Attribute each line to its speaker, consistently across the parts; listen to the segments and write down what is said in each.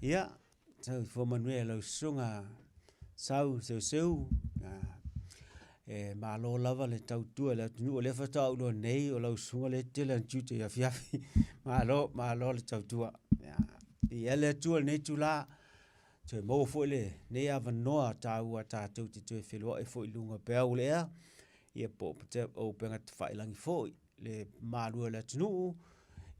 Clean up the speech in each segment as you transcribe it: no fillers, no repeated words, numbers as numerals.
Speaker 1: Ia, tau whamanua lau sunga sau seu malo lava le tau tua le tunu o le fata ulo nei o lau sunga le tele tute ya fiafi malo le tau tua ia le tua nei tula te mo fo le nei ava noa tau a tau te te whelua e fo i lunga pea o lea ia po te o penga te whailangi fo le malua le tunu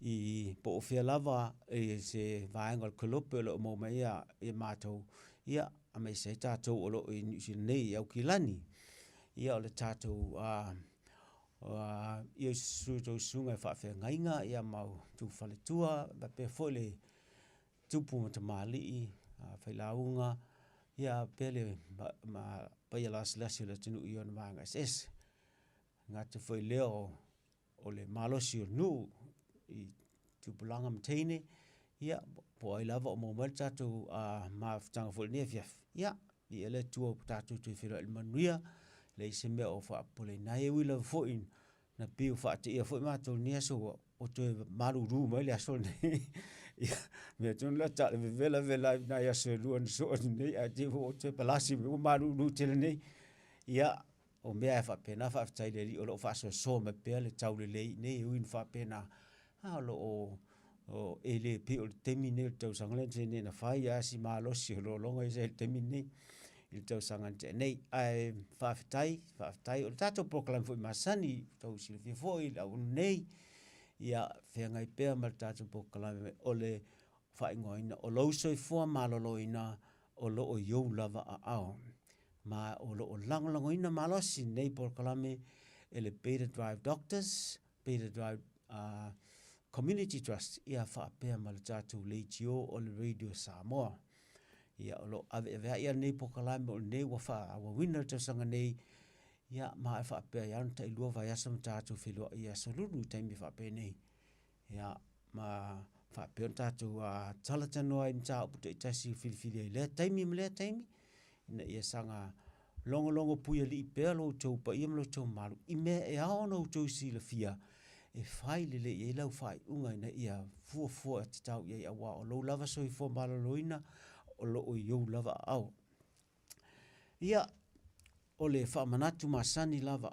Speaker 1: i po fia lava e se vaenga kolope lo mo mai ia matou ia a me se tatou o lo i nei au kilani ia o le tatou ia su sunga fa fe ngainga ia mau tu fale tua ba pe fole tupu mo te mali fa launga ia pele ma pa ia las le tunu i on manga ses nga te foi leo o le malosi o nu i tupulanga mteine ia po ai lava o mo tatou ma tanga fo ne fiaf ia i ele tua tatou tu fira il manuia le se me o fa pole na e wila fo in na piu fa te ia fo ma to ne so o te maru ru mai le so ne ia me ton la ta vela na ia se lu on so ne a te o te palasi o maru ru te ne ia o me fa pena fa tai le o lo fa so me pe le tau le ne win fa pena lo o ele pe o termine tau sangale ne na fa ia si malo si lo longa se termine il tau sangante nei ai fa tai o tato proclam foi masani tau si foi la nei ia fenga i pe ma tato proclam o le fa ngoina o Lou Soifua Maloloina O lo o yo lava a ao ma o lo o langoina malosi nei proclame ele Beta Drive Doctors Beta Drive Community Trust ia fa pe ma tato le tio o le radio Samoa ia o lo ave ia nei proclame o nei wa fa wa winner te sanga nei ia ma fa pe ia ta lu va ia sam tato filo ia solulu taimi fa pe nei ia ma fa pe tato talatano ai ta puto tasi filfili le taimi na ia sanga longo puia li pe lo to pa ia lo to malu I me e ao no to si le fia e fai le ia lau fai unga na ia fu at tau ia wa o lo lava Soifua Maloloina o lo o yo lava au ia o le fa manatu masani lava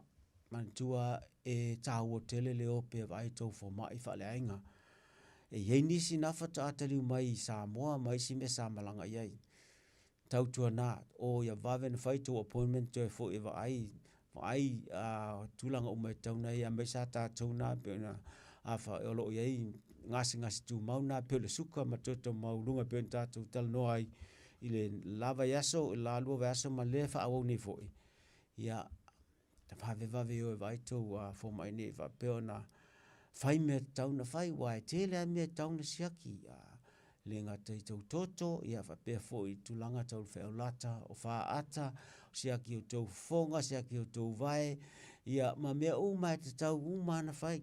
Speaker 1: mantua e tau tele le ope vai to fo mai fa le ainga e ye nisi na fa tatali mai Samoa mai si me sa malanga ia tau tua na o ia vaven fai to appointment to fo eva ai tulanga o mai tau na ia me sa ta tau na pe na afa o lo ia ngasi tu mau na pe le suka ma to mau lunga pe ta tu tal no ai ile lava yaso la lu vaso ma le fa o ni fo ia ta vave o vai to fo mai ne va pe na fai me tau na fai wai tele me tau na siaki le ngata I tau toto ia fa pe fo I tulanga tau fe lata o fa ata siaki o tau fonga siaki o tau vai ia ma me o mai te tau uma na fai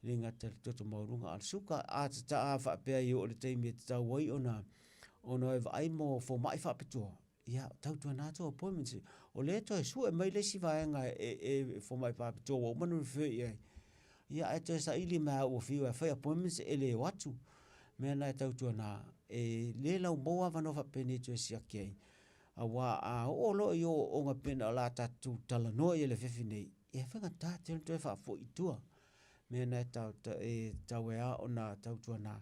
Speaker 1: le ngata toto maurunga al suka a ta fa pe I o le te me tau wai ona e ai mo fo mai fa peto ia tau tu na to appointments o le to su e mai le si vaenga e fo mai fa peto o manu fe ia e te sa ili ma o fi fa appointments ele watu me na tau tu na e le lau moa vano fa peni tu si akei a wa o lo yo o nga pena la ta tu tala no ele fefi nei e fa ta te tu fa fo I tua me na tau e tau e a ona tau tu na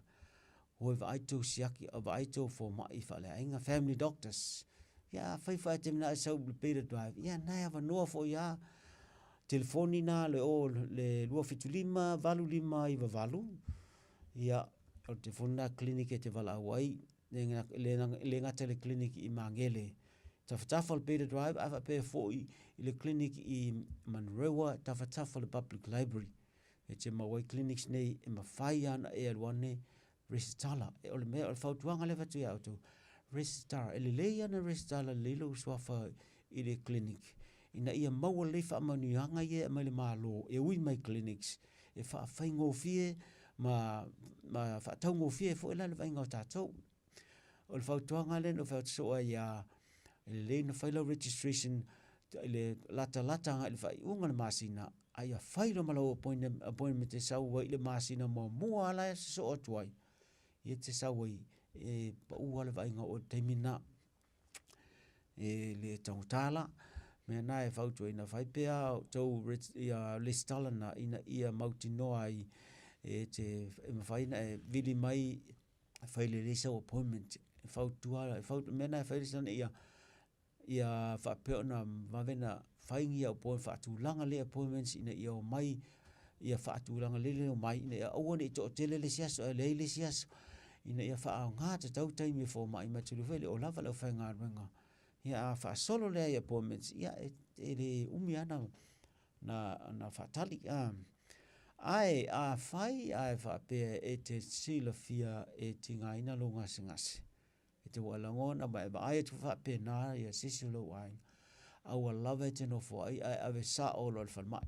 Speaker 1: o va aito siaki o va aito fo mai fa le inga family doctors ia fa te na so Beta Drive ia na va no fo ia telefoni na le lua fitulima valu lima I valu ia o te fona clinic e te vala wai le ngata le clinic I Mangele tafatafa le Beta Drive ava pe fo I le clinic I Manrewa tafatafa le public library e te mawai clinics nei e mawhai ana e alwane resitala e ole mea o le fautuanga le fatu ia auto resitala e le leia na resitala le Lou Soifua I le clinic ina ia maua le wha manuanga ia mai le malo e ui mai clinics e wha whaingo fie ma wha taungo fie fo ila le whaingo tātou o le fautuanga le no fautusoa ia le na whaila registration le lata nga le whai unga le masina ai a whaila malau appointment e sau wa ile masina mua ala se so atuai ia te sau pa ua le vainga o teimina le tautala me na e fautu ina fai pea tau ia listala na ina ia mautinoa i te mawhaina e vili mai fai le lisa appointment fautu me na e fai lisa ia whapeo na mawena whaingi au poe whaatulanga le appointments ina ia o mai ia whaatulanga le o mai ina ia awane i to tele le siaso le siaso ina ia wha ngā te tau taimi fo mai matulu vele o lava leo whai ngā ruenga ia wha solo le ai appointments ia e le umi ana na whatali ai a whai ai whapea e te sila fia e tinga ina lo ngasi e te walangona ma e ai tu whapea nā ia sisilo ai aua lava e te nofo ai ave sa o lo whanmai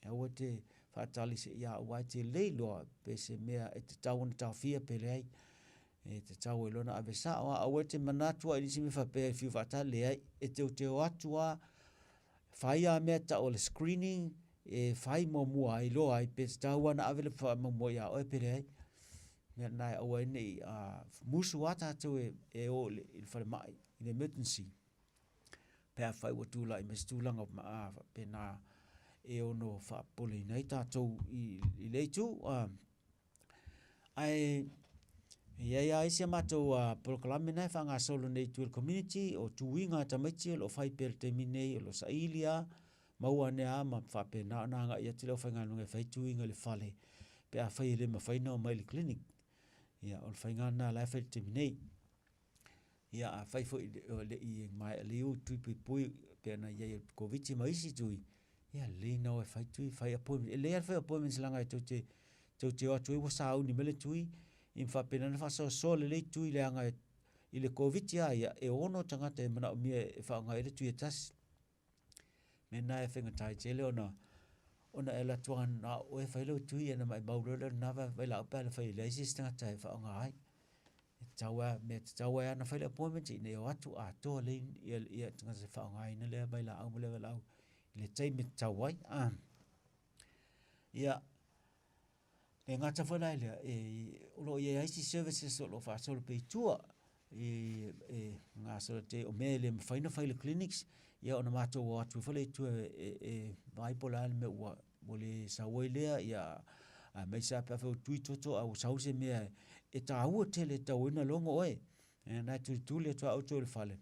Speaker 1: aua te whatali se ia ua te leiloa pe se mea e te tau na tau fia pe le ai e te tau e lona ave sa o aua te manatua i nisi me whapea fiu whatali ai e te o atua whai a mea ta o le screening e whai mo mua ai loa ai pe te tau ana ave le wha mo mua ia oe pe le ai mea nai aua nei musu ata tau e o le whalemai i le emergency pea whai wa tūla i mes tūlanga pe nā e ono whaapole nei tātou i leitu ai ia isia mātou polokalame nei whanga solo nei tuel community o tuinga tamaiti o whai per te minei o lo sailia maua nea ma whape na nga ia te leo whainga nunga whai tuinga le whale pe a whai le ma whaina o mai le clinic ia o le whainga na lai whai te minei ia a whai fo le i mai leo tui pui pe na ia COVID ma isi tui ia le na o whai tui whai appointment le ar whai appointments langa e tau te o tui wa sa uni mele tui in whape na wha so le tui le anga i le COVID ia e ono tangata e mana o mia e whaanga e le tui e tasi me na e whenga tai te le ona e la tuan na o e whailo tui e na mai maurele na vai la upa le whai leisis tangata e whaanga ai me te taua ana whaile appointment i ne o atu a toa le ia tangata e whaanga ai na lea vai la au le au i le teime tauai ia e ngata whanai lea o lo ia IC services o lo whaasolo pe tua ngā sora te o mea le mawhaina whaile clinics ia ona mātou o atu whale tua vai pola ale me ua o le sawai lea ia mai sa pe awhau tui toto au sause mea e ta ua tele tau ina longo oe nai tuli atua au tō le whale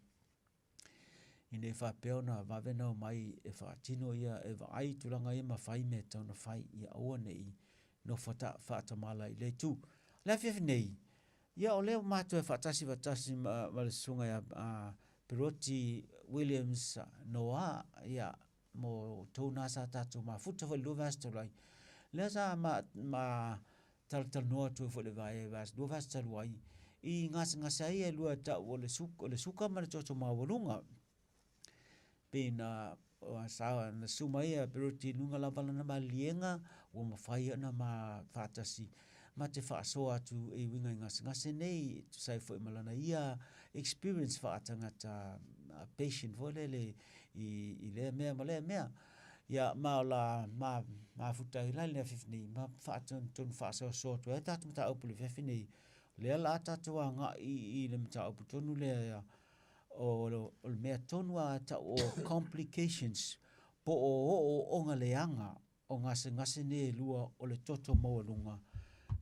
Speaker 1: ine whapeo na wawena o mai e whaatino ia e ai tulanga ia mawhai me tau na whai ia aua nei no whaatamala i le tū. Le whiawhi nei, ia o leo mātua e whaatasi ma le sunga ia Peroti Williams Noa ia mo tau nasa tātou ma futa whai lua vas talai. Lea sa ma tal noa tu whai le vai vas lua vas talai i ngasa ia lua ta o le suka ma le toto mawalunga. Pena sa na suma ia Peroti nunga lavala na ma lienga o mawhai ana ma whaatasi ma te whaasoa atu e winga i ngase nei tu sai fo malana ia experience whaatangata patient fo le i le mea ma le mea ia ma la ma futa i lai le fifni ma whaatan ton whaasoa soa tu e tatu mta aupu le fifni le la tatu a nga i le mta aupu tonu le o le mea tonu a ta o complications po o onga leanga o ngase ne lua o le toto mawalunga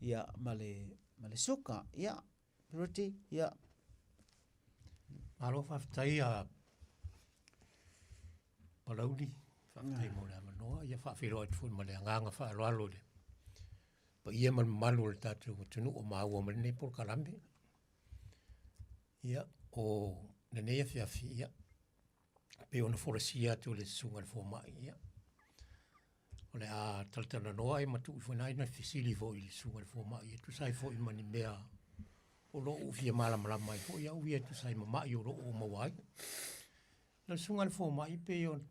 Speaker 1: ia male suka ia Peroti ia
Speaker 2: alo whaftai a palauni whaftai mo le amanoa ia whawhiro atu fun male anganga whaaloalo le pa ia malu le tatu tunu o maua male nei por kalambe ia o nenea whiawhi ia pe ona foresia atu le sunga le fōmai ia o le a talatala noa e matu whanai na fisili fo i le sunga le fōmai ia tu sai fo i mani mea o lo ufia malamalama i fo ia uia tu sai mamai o lo o mawai le sunga le fōmai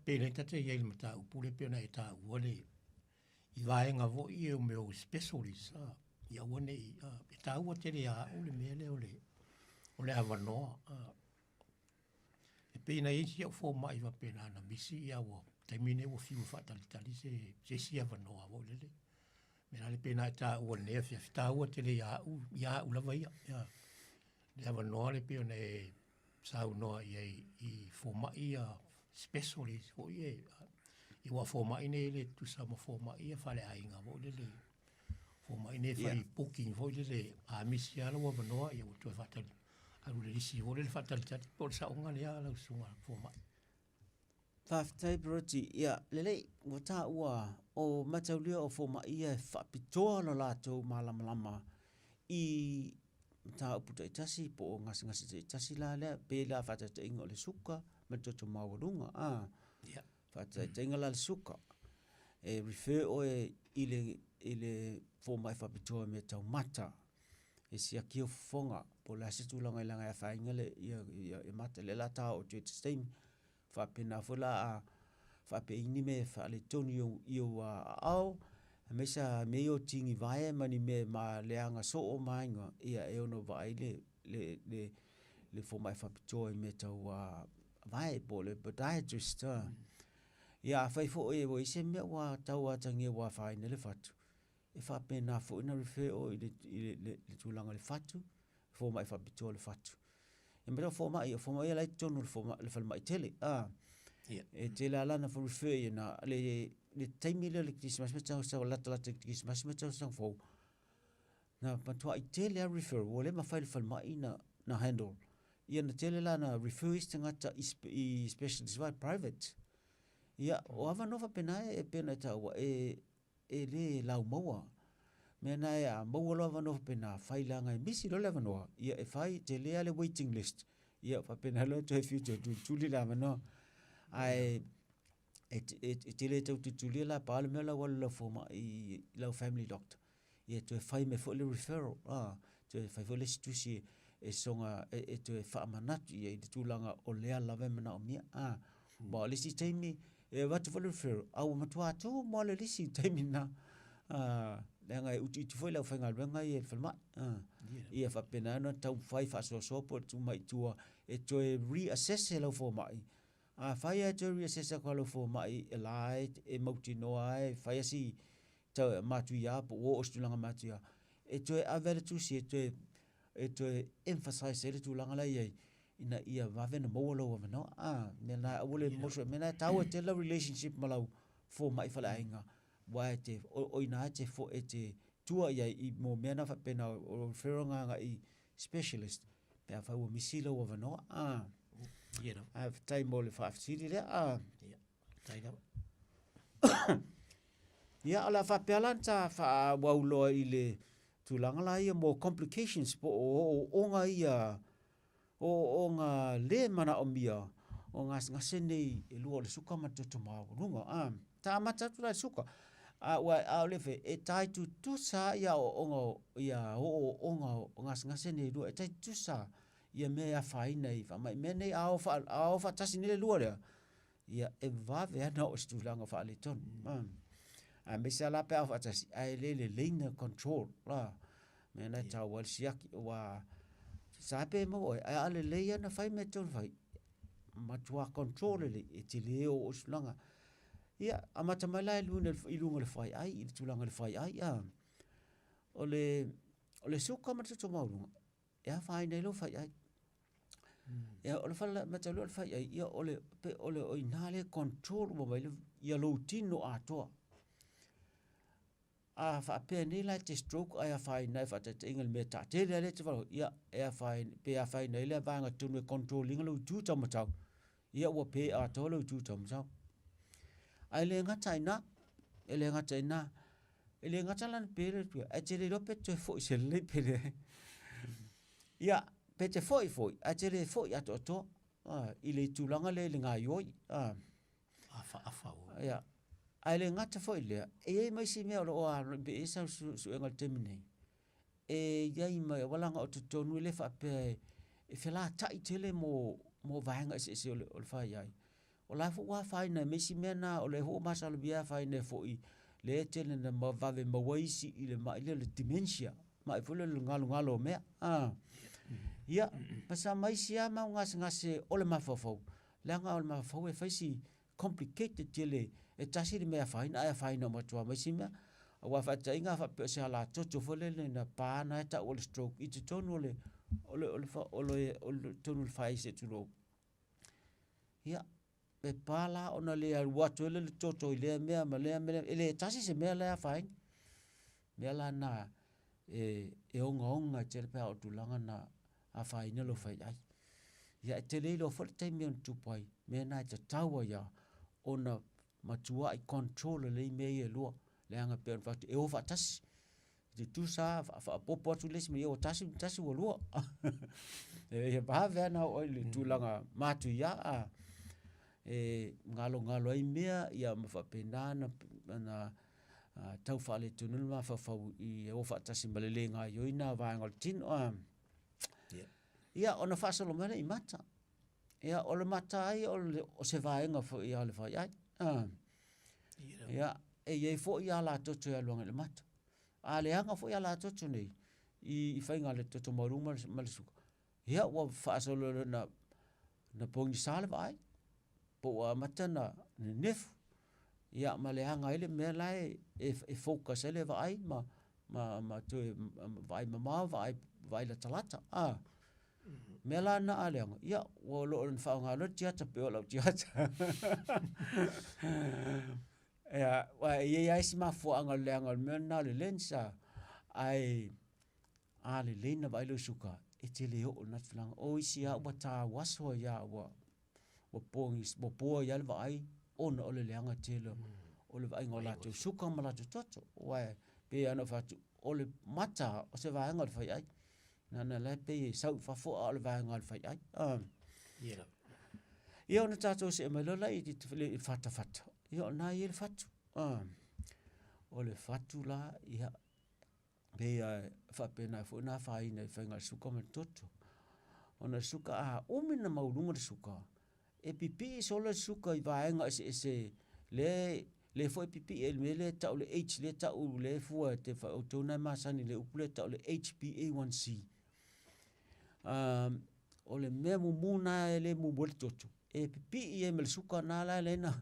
Speaker 2: pe le tate ia il mata upule pe ona e ta uale i vaenga vo i e o meo specialist ia wane i e ta ua tere a o le mea le o le avanoa e pe na isi au fōmai va pe na misi ia ua taimine ua fiu whaatalitali se si avanoa vo lele me na le pe na e ta ua nea fia ta ua tere ia u lava ia Le ava noa le pio ne sau noa i formai a specially o i wa formai ne le tu sama formai a fale ainga vo le formai ne fai booking vo le a misiala wa noa i o tu fatal alu le si vo le fatal chat por sa unga le ala sunga formai
Speaker 1: Whaftai Broti, ia, lelei, o tā ua o mataulia o formai e whapitoa no lātou malamalama i tā uputa i tasi po o ngasi te i tasi la lea, pe la whata te inga o le suka, ma toto mawarunga, whata te inga la le suka. E refer o ile formai whapitoa me tau mata, e si a kio fonga, po la situ langa ilanga e whainga le i mata le la tā o te steam, whapena whula a whapeini me whale tonu i o au, me sa me o tingi vai mani me ma leanga so o mainga ia e ono vai le formai whapitoa me tau vai po le podiatrist. Ia whai fo e wo ise mea wa tau atangia wa whaine le whatu. E whapena fo ina refer o i le tūlanga le whatu, formai whapitoa le whatu. E mera formai e lai tonu le whalmai tele. E te la lana for refer i na le taimile le Christmas me tau sa lata Christmas me tau sa fo. Na patua i tele a refer, o le ma whaile whalmai na handle. Ia na tele la na refer is tangata i specialist vai private. Ia, o awa nova pena e pena taua e le lau maua. Mea na e a maua lo awa nova pena whailanga e misi lo le awa noa. Ia e whai te lea le waiting list. Ia wha pena lo to e future tu tuli la awa noa. Ai e te le tau tu tuli la paale mea la wala la forma i lau family doctor. Ia to e whai me fo le referral. To e whai fo le situsi e songa e to e wha manatu ia i te tūlanga o lea lawe mana o mia. Ba lisi teimi e watu fo le referral. Au matua atu mo le lisi teimi na. Lenga e uti foi la whainga renga i e whalma. Ia whapena ana tau whai whasoso po tu mai tua e to e reassess e lau formai. Whai e to reassess a kwa lau formai e lai e mauti noa e whai asi tau matu ia po o ostulanga matu ia. E to e avere tusi e to e emphasize e le tūlanga lai ei. Ina ia wawena maualo wa mano. Mena awole moso, mena tau e te la relationship malau formai whala ainga. Wa te o ina te fo e te tua ia i mo mena whapena o wheronga i specialist. Pea whau o misila wa wano. Tai mo le whaafsiri lea. Ia ala whapealan ta wauloa i le tūlanga la ia mo complications po o onga ia o ngā le mana o mia o ngase nei e lua le suka matoto maurunga. Ta matatu la suka. Wa lefe e tai tu tusa ia o onga ia o onga o ngase nei lua e tai tusa ia mea whaina i whamai mea nei ao whatasi nele lua lea. Ia e vave ana o stulanga wha le tonu. Me sa la pe ao whatasi ai le leina control la. Mea nei tau wal siaki wa sape mo ai ale leia na whai me tonu whai. Matua control le e te leo o stulanga. Ia, amata mai lai i lunga le whai ai, i tulanga le whai ai, O le suka matoto maurunga, ea whai nei lo whai ai. Ea, o le whala matalo le whai ai, ia, o le oinale control mo mai, ia lo tino atoa. A whapea nei lai te stroke, ai a whai nei whata te inga le mea ta. Te lea le te whalo, ia, ea whai nei lea vanga tunu e control inga lo tūtau matau. Ia, ua pe atoa lo tūtau matau. Ai le ngata ina, ele ngata lan pere tu, ai te le rope tu foi se le pere. Ia, pe te foi, ai te le foi ato, i le tūlanga le ngā ioi.
Speaker 2: Afa o.
Speaker 1: Ia, ai le ngata foi lea, e mai si mea o a be e sau su engal temine. E iai mai, walanga o tutonu le whape, e whela tai tele mo vaenga se o le whai ai. O la fo wa faina mesi mena o le ho masalo bia faina fo i le tele na vave mawaisi i le mai le dementia mai fo le ngalo me ia pasa mai sia ma ngase o le mafafo le nga o le mafafo e faisi complicated tele e tasi le me faina ma tua mai sima wa fa tainga fa pe sa la toto fo le na pa na ta o le stroke i te tonu le ole tonu fai se tulo. Ia, pe pala ona le watu le toto le mea ma le ele tasi se mea le fai. Mea la na e onga te pe o tulanga na a fai ne lo fai ai. Ia te le lo fo te me on tupai. Me na te taua ia ona matua I control le me e lo le anga pe fatu e o fatasi. Te tu sa fa popo atu les me o tasi o lo. E ba ve na o le tulanga matu ia a ngalo ai mea ia ma pena na tau fa le tunu ma fa I o fatasi malele nga yo ina va ngol tin ia ona fa solo mena I mata. Ia o le mata ai o se vaenga fo ia le fai ai. Ia e fo ia la toto ia luanga le mata. A le anga fo ia la toto nei. I whainga le toto marunga malisuka. Ia ua whaasolo na pongi sale vai. Po ua mata na nefu. Ia ma le anga ele mea lai e focus ele vai ma tue vai mama vai la talata. Mea la na a le anga. Ia ua loo le whaonga lo tiata pe o lau tiata. Ia wa ia isi ma fo anga le anga mea na le lensa. Ai ale leina vai lo suka e te leo o natulanga o isi a ua tā waso ia ua pongis po ia le vai ona o le leanga te leo o le vai ngola tu suka ma la tu toto wa pe ana fatu o le mata o se vai ngal fai ai na le pe sau fa fo o le vai ngal fai ai ia ona tato se me lo lai te fata ia na ia le fatu o le fatu la ia pe fa pena fo na fa ina fenga suka me toto ona suka a umina maulunga suka e pipi so le suka I vaenga se le fo pipi e le ta le h le ta le fo te fa o tona masani le upule ta le HbA1c o le memo muna le mo bol toto e pipi e mel suka na la le na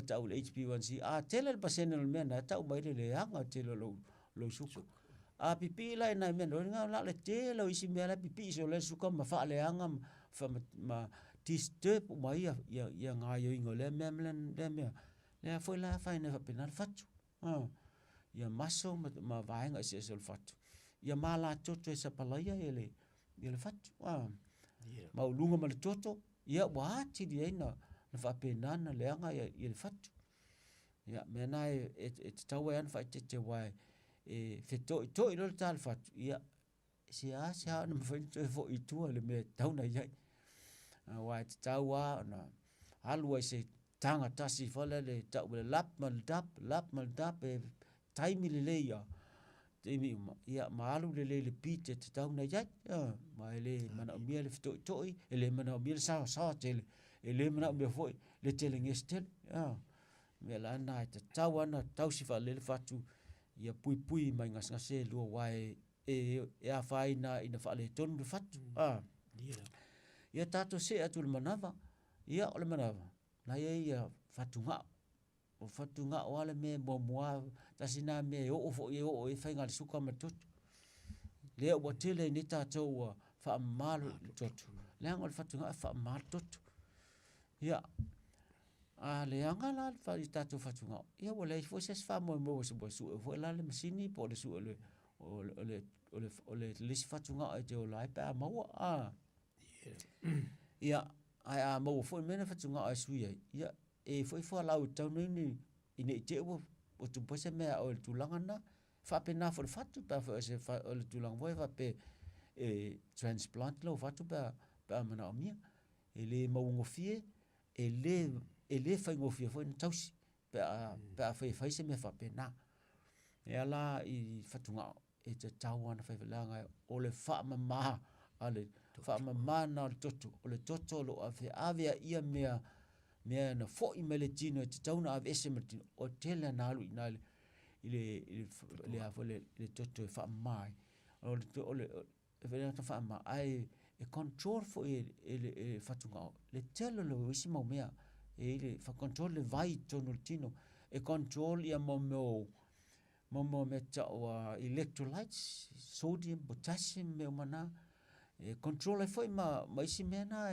Speaker 1: ta le HbA1c a tele le pasene le mena ta ba le anga tele lo suka a pipi la na me no nga la le te lo isi me la pipi so le suka ma fa le anga ma disturb mai ia nga yo ingole me le foi la fa ina fa penal fatu ia maso ma vai nga se sol fatu ia mala toto esa palaia ele fatu ma ulunga ma le toto ia wa ti di ina fa penana le anga ia fatu ia me na e tawa an fa te wai feto to ilo tal fatu ia sia na fa fo I tu le me tauna ia wa te taua na alua se tanga tasi fala le tau le lap mal dap e taimi le ia taimi ia malu le pite te tauna ia ma ele mana mia le fito ele mana mia sa tele ele mana mia foi le tele ngestel me la na te taua na tau si fa le fatu ia pui mai ngas lua wai e a faina ina fa le tonu fatu ia tato se atu le manava ia o le manava na ia fatunga o ale me moa tasina me o fo e fainga le suka ma toto le o tele ni tato fa mal toto le ngol fatunga fa mal toto ia a le anga la fa tato fatunga ia o le fo se fa mo su fo la le masini po le su le lis fatunga e te o la pa mo ia ai a mo fo mena fatunga a sui ia e fo la o tau ni ine te o tu pose me o tu langana fa pena fo fatu pa fo se fa o tu lang voi fa pe transplant lo fatu pa mana mia ele mo ngofie ele fa ngofie fo tausi pa fa se me fa pena ia la I fatunga e te tauana fa langa o le fa mama ale fa mama na toto o le toto lo ave ia mea na fo I meletino te tauna ave ese meletino o tele na alu ina le avo le toto fa mai o le vele ta fa mai ai e control fo e fatunga le tele lo isi mo mea le fa control le vai tono tino e control ia mo meta o electrolytes sodium potassium me mana control ai foi ma isi mena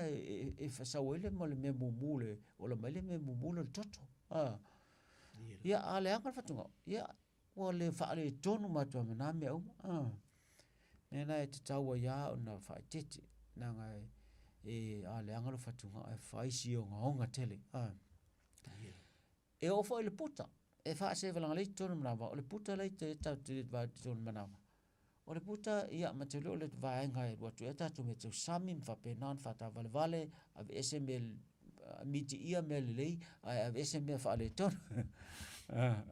Speaker 1: fasauele mo le me mumule o le maile me mumule toto ia ale anga fatunga ia o le fa le tonu matua na me au mena te taua ia ona fa tete na ngai ale anga lo fatunga ai fai si o nga tele e o foi le puta e fa se valanga le tonu na o le puta le te va tonu manava o le puta ia matelo le vaenga e watu eta tu me tu sami fa penan fa ta vale av sml miti ia mel lei av sml fa le ton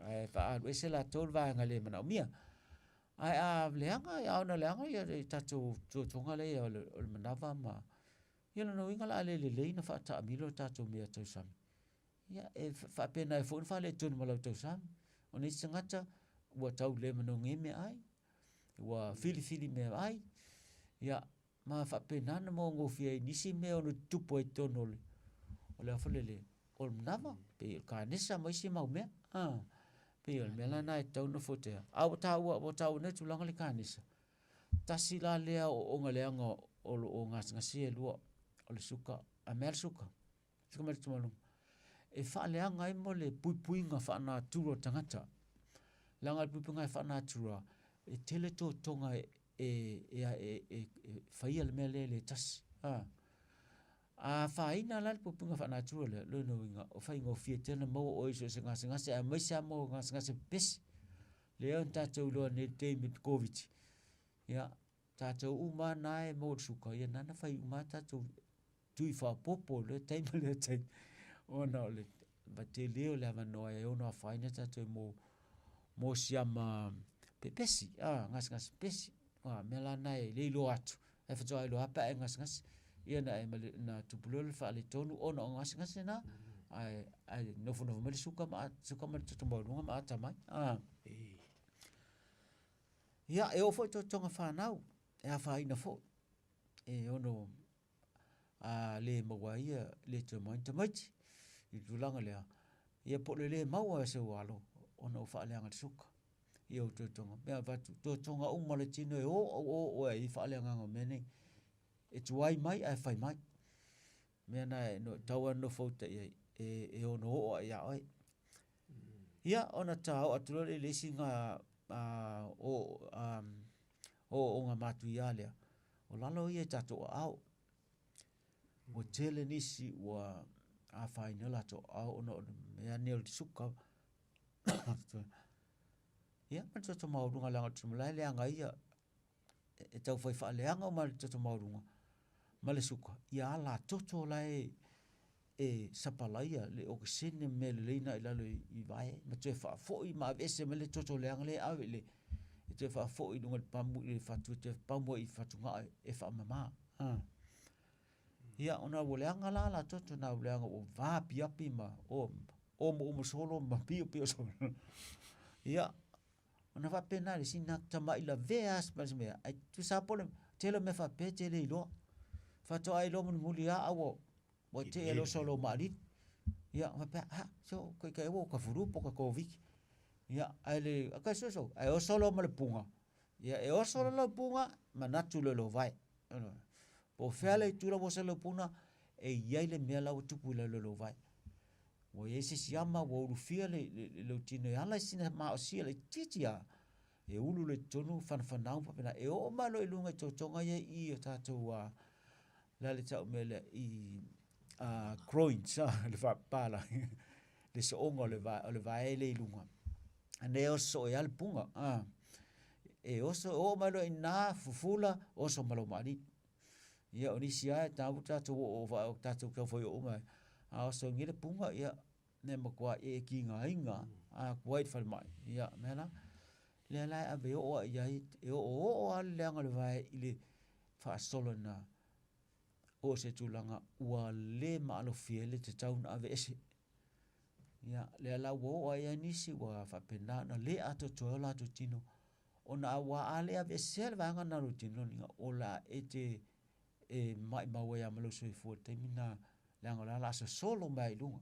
Speaker 1: ai fa al wesela tol vaenga le mana mia ai a leanga ia ona leanga ia ta tu tonga le o le manava ma ia no inga la le na fa ta milo ta tu me tu sami ia e fa pena e fa le ton malo tu sami oni singata wa tau le mano ngeme ai wa fili me ai ia ma fa pena na mo ngo fie nisi me onu tupo e tonole o le afalele o nava pe ka nesa mo isi mau me pe o mela na e tau no fote au tau ne tu langa le ka nesa tasi la lea o ngaleanga o ngasi e lua o le suka a mel suka mer tumalu e fa leanga i mo le puipuinga fa na turo tangata langa puipuinga fa na turo e tele to tonga faia le mele le tas a faina la pupunga fa na tru le no inga o fa ingo fie tele mo o iso se ngase a mai sa mo ngase pes le on ta tau lo ne David Covid ya ta tau uma nai mo suka ya na fa uma ta tu fa popo le time le tai ona le ba te leo le va no e ona faina ta tau mo siama pepesi ngas pesi mela nai le lo atu e fa joy lo apa ngas ia na tupulol fa le tonu ona ngas na ai no fo no me suka ma to mo ma ta mai ia e o fo to tonga fa nau e a fa ina fo e ono le mo wa ia le to mai i tulanga le ia po le mau se walo ona fa le anga suka ia to tonga me va to tonga le tino e o e fa le anga mene e tuai mai ai fai mai me na no tawa no fota e ono o ia ai ia ona tau atu le singa o nga matu ia le o lalo ia tato au o tele nisi wa a fai no la to au no me ani o suka ia man to mau runga langa tumulai le anga ia e tau foi fa le anga mal to mau runga male suka ia la toto lai e sapalaia le o sene me le na ila le i vai ma te fa foi ma vese me le toto le anga le ave le e te fa foi dunga pamu le fa tu te pamu i fa tunga e fa mama ia ona o le anga la toto na le anga o va piapi ma o mo solo ma pio solo ia ona va pena le sina tama ila veas pas me ai tu sa pole telo me fa pe tele lo fa to ai lo mun mulia awo o te lo solo mari ia ma pe so ko ka wo ka furu po ka covid ia ai le ka so ai o solo ma le punga ia e o solo le punga ma natu lo vai po fele tu lo solo punga e ia le me la o tupu lo vai o ese se llama o rufia le tino ala sina ma o sia le titia e ulu le tonu fanfanau pa pena e o malo e lunga tonga ia i o tatou la le tau mele i groins le fa pala le so ongo le va ele lunga ane o so e al punga e o so o malo i na fufula o so malo mari ia oni sia tau tatou o va tatou ka foi o mai a so ngile punga ia ne mo kwa e ki nga inga kwait fal mai ia mena le la ave o ia e o le anga le vai ile fa solo na o se tulanga ua le ma alo fiele te tau na ave ese ia le la wo ia nisi wa fa pena na le ato tola to tino ona wa ale ave sel va nga na rutino ninga ola ete e mai mawe ya malo Soifua te mina le anga la so solo mai lunga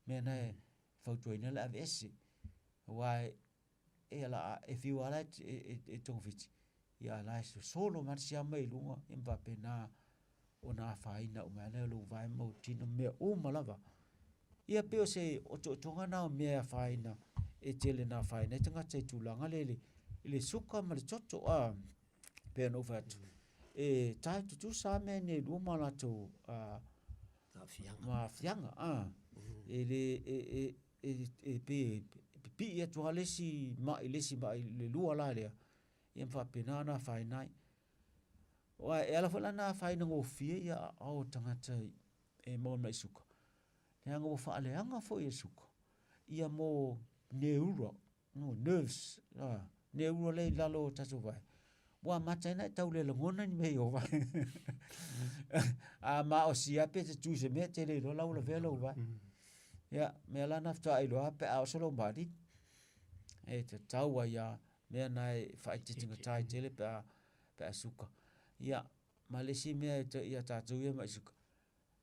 Speaker 1: me na fautu ina la ave ese wa e la e fiu ala e tong fiti ia la so solo mar sia mai lunga impa pena ona faina o mana lo vai mo tino me o malava ia pe o se o tonga na o me faina e tele na faina tanga te tulanga le suka ma le toto a pe no vat e tai tu sa me ne lu mala to a ma fianga a e pe e to alesi ma le lu ala le ia fa pena na faina wa e ala fala na faina ngo fie ia o tanga te e mo mai suka ia ngo fa ale anga fo ia suka ia mo nerves neuro le lalo taso vai wa mataina tau le ngona ni me o vai a ma o sia pe tu se me te le lo la velo vai ya me la nafta ai lo pe a solo body e te tau wa ya me nai fa te tinga tai te le pe suka ya ma le si me ya ta tu ya ma suka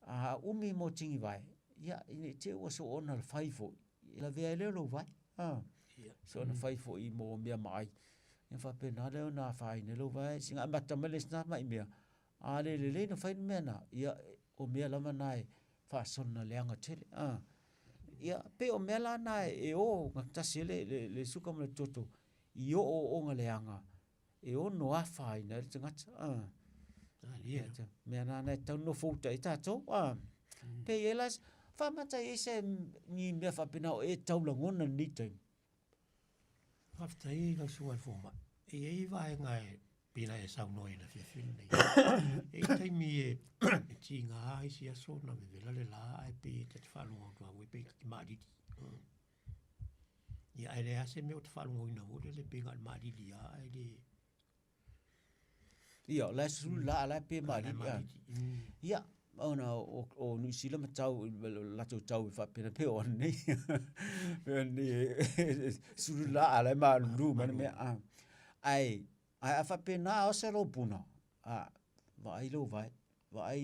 Speaker 1: a umi mo tingi vai ya ni te o so ona 5 la ve le lo vai so na 5 i mo me mai en fa pena le na fa ne lo vai singa mata mele sna mai me a le no fa me na ia o me la manai fa son na le anga tele ia pe o me la na e o ngata sele le suka mo toto i o nga le anga e o no a fa ne le ngata me na na tau no futa i tato pe elas fa mata e se ni me fa pena e tau la ngona ni te
Speaker 2: after i ga sual forma e vai ngai pina e sau noi na fia fin nei e tai mi e tinga ai si aso na me vela le la ai pe te falu to we pe ki mari ia ele ase me o te falu ina o le pe ngal mari dia ai de
Speaker 1: ia la su la pe mari ia ona o New Zealand tau la tau fa pena pe on nei ni su la ala ma lu man me ai fa pena o se lo puna vai lo vai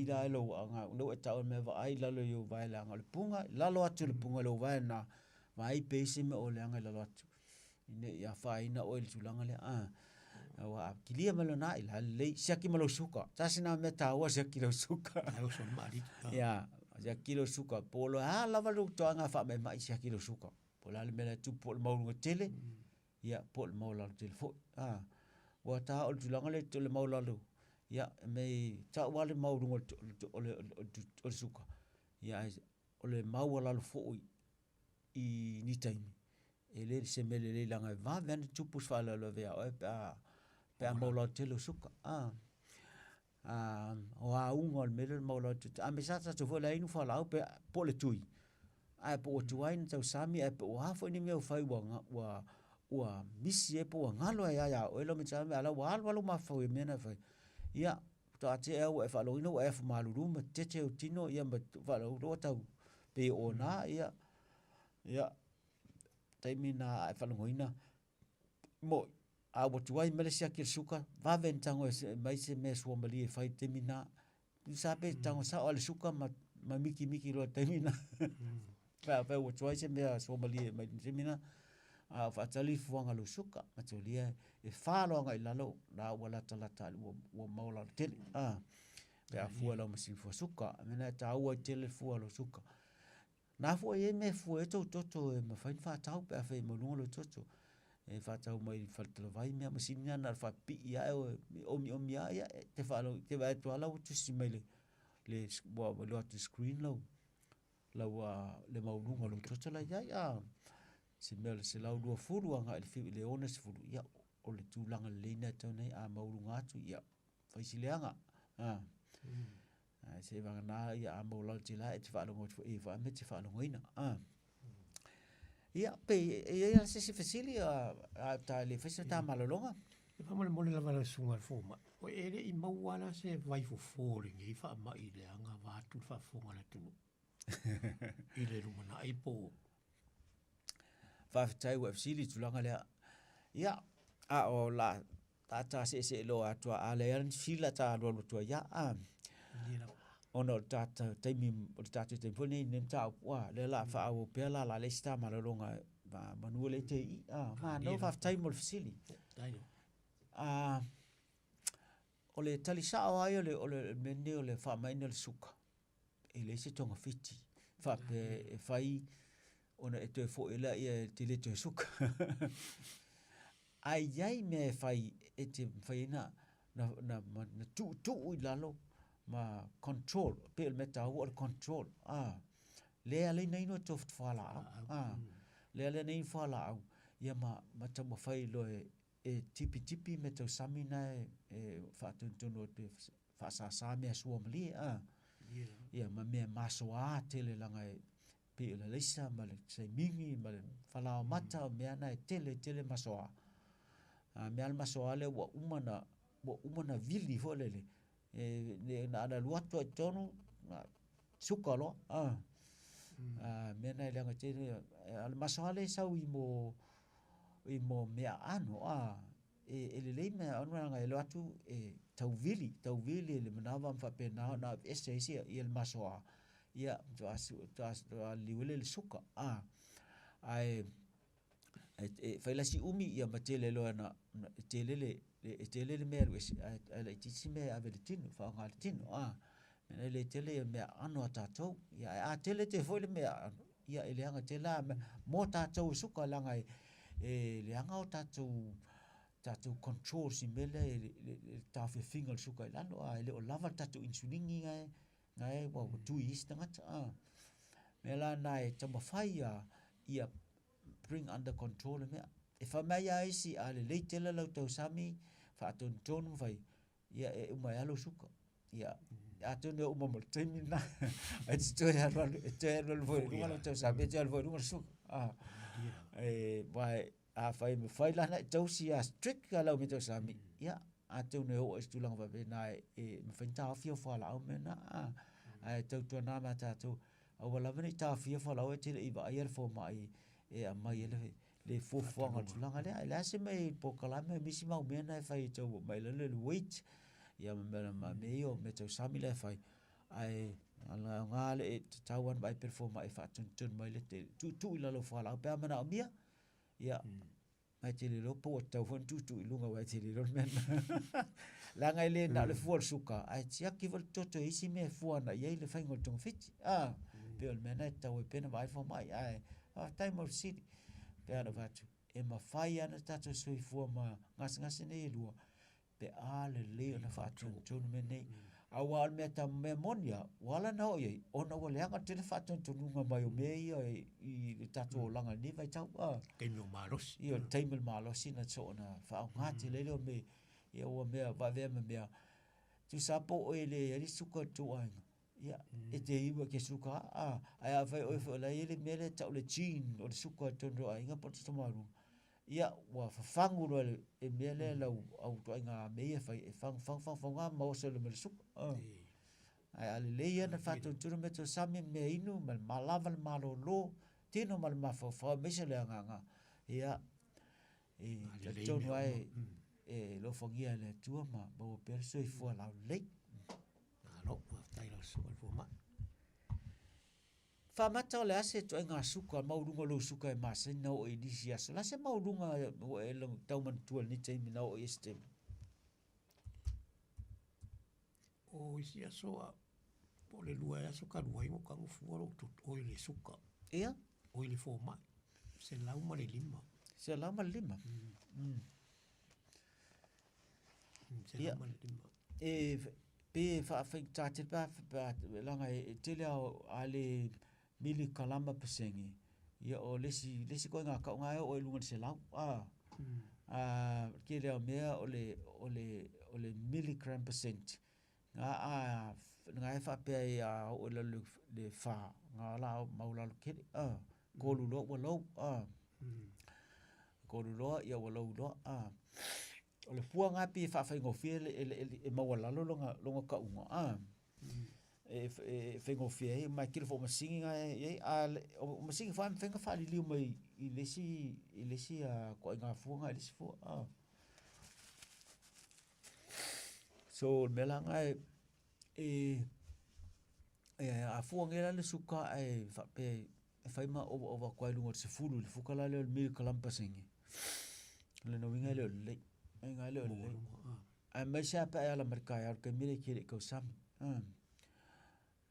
Speaker 1: la lo nga no tau me vai la lo yo vai la ngal punga la lo atu le punga lo vai na vai pe se me o le nga la lo atu ne ya fa ina o le tulanga le wa kilia malona ila le saki malo suka tasina meta wa saki lo suka ya ya kilo suka polo lava lu to nga fa mai saki lo suka pola le mele tu pol mau ngotele ya pol mau la telefo wa ta o tulanga le tole mau la lu ya me ta wa le mau ngol o suka ya o le mau la lu fo i ni taimi ele se mele le langa va ven tu pus fa la lo vea pe a mola telo suka o a ungo al mele mola tu a mesata tu vola inu fa la pe pole tui a po tu ai tau sami a po ha fo ni me fai wa misi e po ngalo ya o elo me chame ala wa lo ma fo me na fai ia ta te e fa lo ino e fa malu rum te te o tino ia ma fa lo ro tau pe ona ia taimina e fa lo ina mo a watuai Malaysia ki suka va ventango mai se me so mali fai temina sabe tango sa ole suka ma miki ro temina va watuai se me so mali mai temina a fa tali fuanga lo suka ma tolia e fa lo ngai lalo la wala tala wo maula tel ya fu lo masi fu suka mena ta wa tel fu lo suka na fu e me fu e toto e ma fa tau pe fa mo lo toto e fa tau mai fa tlo vai me masina na fa pi ya o mi ya te fa lo te va to ala tu si mai le lo at screen lo le mau lunga lo toto la ya si mel se la do fulu nga le fi le ona se fulu ya o le tu langa le na to nei a mau lunga tu ya fa si le nga se va na ya a mau la ti la e fa lo mo e fa me ti fa lo ina ia pe ia se facili a ta le fesa ta malolonga
Speaker 2: e fa mole la vala sunga forma o ele i mauana se vai fo fori ngi fa mai le anga va tu fa fonga le tu ile rumana ai po
Speaker 1: fa tai wa facili tu langa le ia a o la ta se lo atua ale an fila ta lo tu ya ono tata taimi o tata te pone nem ta wa le la fa o pe la le sta malolonga ba manuele te ma no fa taimo facili le talisao ai o le mene o le whamaina le suka. E le se tonga fiti. Whape e whai ona e toi fo ela ia te le toi suka. Ai iai me e whai e te whai na tu i lalo ma control. Pe me ta o control. Lea le nei no tof whala au. Lea le nei whala au. Ia ma tamo whai lo e tipi me tau samina e whatuntono te whasasa mea sua mali. Ia ma mea masoa tele langa e pe la leisa ma le sei mingi ma le whalao mata mea na e tele masoa. Mea le masoa le wa umana vili ho lele. Ne na ana luato e tonu suka lo. Mea na langa tele al masoa le sau i mo mea ano e le lei mea anu nga e luatu e tau vili le manawa mfape na ese i el masoa. Ia to liwele le suka ai failasi umi ia matele lo na tele le mea wes ai tisi me ave le tino fa nga le tino me le tele me ano tatou ia tele te foi le mea ia ele anga tela mo tatou suka langa e le anga o tatou control si mele le tafe finger suka lano ele o lava tatou insulingi ngai wa tu istanga me la nai tama fai ia bring under control me e fa mai ai si ale le tele lo tau sami fa ton fai ia e uma alo suka ia atone uma mo temi na it's to have to voi uma tau sami te voi uma suka vai fai me fai la na tau si strict ala me tau sami ia atone o estulang va na e me fenta afio fa la o me na ai tau to na mata tu o wala veni ta fia fa la o te i va air fo mai e a mai le fo nga tulanga le la se mai po kala me misi mau me na fai tau mai le weight ia me o me tau sami le fai ai ala ngale e tau an mai performa e fa tun mai le tu i la lo fa la pe mana mia ia mai te le po tau fon tu i lunga wa te le ron men la ngai le na le fo suka ai tia ki vol toto isi me fo na ia le fai ngol tong fit pe o mena tau e pena vai fo mai ai time of city pe ana vatu e ma fai ana tato Soifua ma ngas nei lua pe le na fa ton me nei awal me ta memonia wala na oi ona wala anga te fa ton nga mai o me i tato langa ni vai tau
Speaker 2: Teimel malos
Speaker 1: io teimel malos na so na fa ngati le me ia o me va ve me tu sapo o ele ri suka tu ai ia e te iwa ke suka ai a vai o la ele mele tau le chin o suka ton ro ai nga po to maru ia wa fangu ro e mele la au to nga me e fai e fang nga mo se le suka ai ale le ia na fa tu me to sami me inu mal lava malo lo tino mal ma fa me se le nga ia e to ai e lo fongia le tua ma bo perso i fu la le
Speaker 2: no tai la Soifua ma
Speaker 1: fa mata le ase to nga suka maurunga lo suka e masa na o edisia so la se maurunga o e lo tau man tu ni te mi na o este
Speaker 2: o isi aso po le lua aso ka lua i mo ka fu ro to o le suka
Speaker 1: ia
Speaker 2: o le fo ma se la uma le lima
Speaker 1: se la ma lima
Speaker 2: se la uma le lima
Speaker 1: e pe fa ta te pa langa e tele ale mili kalama pesengi ia o lesi ko nga ka nga o lunga se la ke le mea o le milligram percent nga fa pe o le fa nga la maula ke ko lu lo lo ko lu lo ia lo lo o le pua nga pi fa ngo fie e mawala lo longa ka unga e fengo fie mai kilo fo masingi o masingi fa fenga fa li mai i lesi ko nga fu nga lesi fo so melanga a fu ngela le suka fa pe fa ma o ko lunga se fulu le fukala le mil kalampa singi le no winga le nga le Ai mai sa pa ala markai ar ke mire kile ko sami.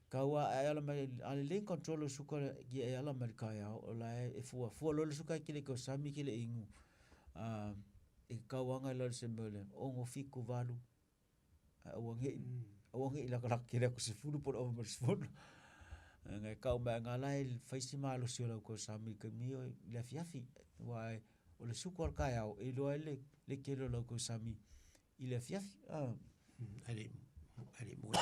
Speaker 1: Kaua ala mai ale le control suka ki ala markai o la e fu lo suka kile ko sami kile ingu. E kauanga lo se mele o ngo fiku valu. O nge ila kala kile ko se fulu por over fulu. Ngai kau mai ngalai faisi malo si lo ko sami ke mio le fiafi. Wai o le suka kai au e lo le kile lo ko sami. Ile fiafi
Speaker 2: ale mo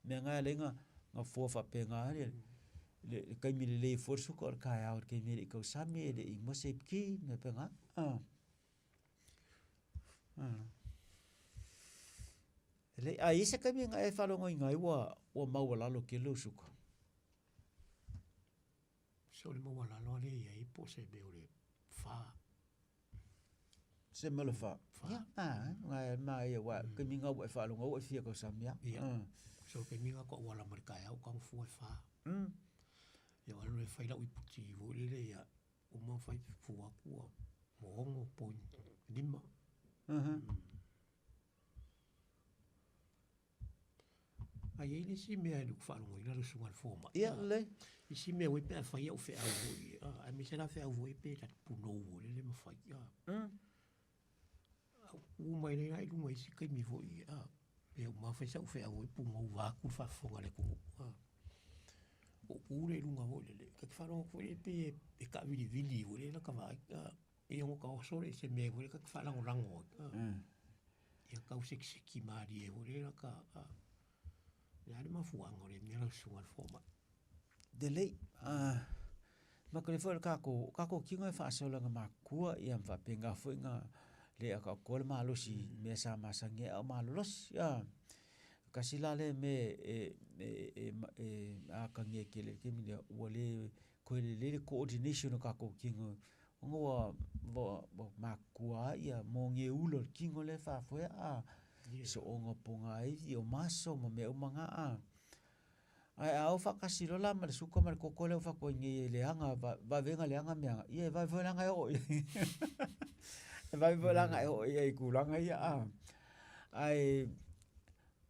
Speaker 1: me nga lenga nga fofa pe nga le kai mi le for su kor kai out ke mi ko sami le i mo se ki me pe nga le ai se ka mi nga e falo ngai wa ma wala lo ke lo su ko
Speaker 2: so le mo wala lo le ai po se be o le fa
Speaker 1: se me lo fa ya nga ma ia wa ke mi nga wa falo nga wa fia ko sami ya
Speaker 2: so ke mi nga ko wala markai au kang fu fa ya wala le fa ila u puti vo le ya o mo fa fu aku mo ngo point lima ai ele si me lu fa lo ina lo sunga forma
Speaker 1: ya le
Speaker 2: i si me we pe fa ia o fe au a mi se la fe au pe ta puno le mo fa ya o mai le ai lu mai si kai mi vo e o ma fa sa o fe au pu mo va ku fa fonga le ku o le lunga o le ka fa ro ko le pe e ka vili o le la ka va e o ka o so le se me o le ka fa la o rango e ka o se ki mari e o le la ka ya le ma fuanga le me la sunga forma
Speaker 1: de le ma ko le fo ka ko kinga fa so la ma kua ia fa penga fo nga le ka ko le malo si me sa ma sange o malo los ya kasila le me a ka nge ke le ke mi le o le ko le coordination ka ko kinga ngo wa ma kua ia mo nge ulo kingo le fa fo so ngo ponga i o maso mo me o manga ai au fa kasilo la ma su ko ma ko ko le fa ko nge le anga va venga le anga mia ia va vola nga o va vola nga o ia ku la nga ia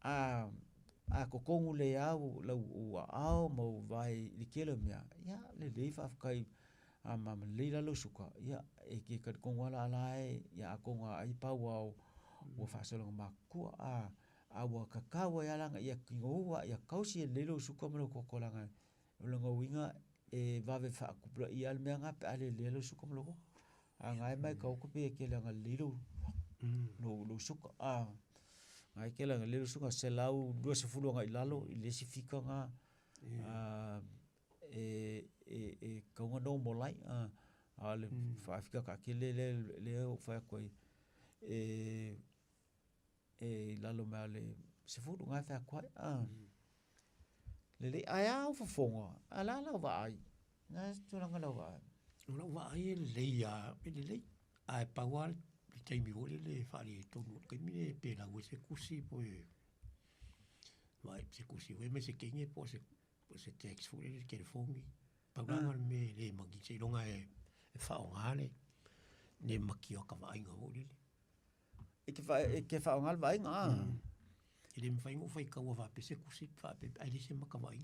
Speaker 1: ai ko kongu le au la au mo vai li kelo mia ia le fa kai ma le la lo suka ia e ke ka kongu la la ia kongu ai pa wa fa so ma ku wa kakao ya langa ia kingoa ia kausi le lo suka mo ko ko langa lo winga e va ve fa ku ia me nga pa le lo suka mo lo ngai mai ka ku pe ke langa le lo suka ngai ke langa le lo suka se lau 2 ngai lalo i le si fika nga ka nga no mo lai ale fa fika ka ke le fa ko lalo ma le se fu ngai fa ko le ai au fa fonga ala la va ai na tu la ngala va
Speaker 2: no va ai le ya pe le ai pa wal te mi vole le fa le to no ke mi pe la we se kusi po vai se kusi we me se kenye po se text fu le ke fongi pa nga me le magi se longa e fa ngale ne makio ka vai nga vole
Speaker 1: ke fa ngal vai nga
Speaker 2: ele me fai ngo fai ka wa pe se kusi fa pe ai se maka vai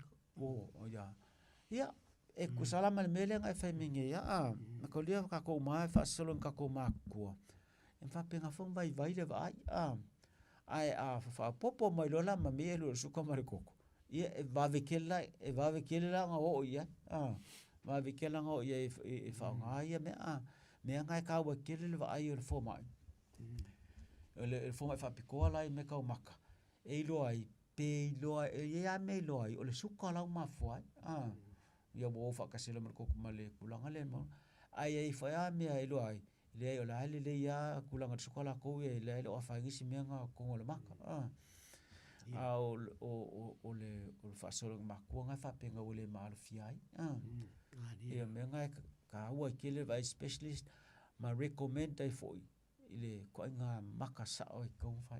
Speaker 1: ya e ku sala mal mele nga fai minge ya ma ko lia ka ko ma fa solo ka ko ma ko en fa penga fong vai le vai ai fa popo mai lo la ma me lo su ko ma ko ia va ve kela nga o ia va ve kela nga o ia e fa nga ia me nga ka wa kele le vai o fo mai le fo mai fa piko la me ka o maka e lo ai pe lo ia me lo ai o le su ko la ma fo ia bo fa ka sele ko male kulanga le mo ai fa ya me ai lo ai le o la le ia kulanga su ko la ko ia le o fa ngi si me nga ko le maka o le fa solo ma ko nga fa penga o le ma lo fiai ia me nga ka wa kele vai specialist ma recommend ai foi ile ko nga maka sa o ko fa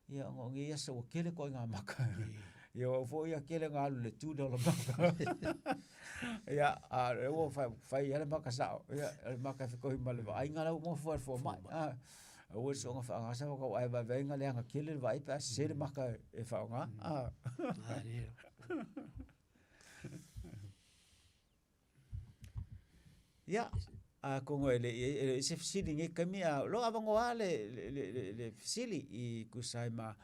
Speaker 1: ia ngi ia so kele ko nga maka ia foi ia kele nga le tu do la maka ia o fa ia le maka sa ia le maka ko ma le ai nga mo fo mai o so nga fa sa ko ai va venga le nga kile vai pa se maka e fa nga ya a ko ngole se fisili nge kami a lo avango le fisili I kusai ma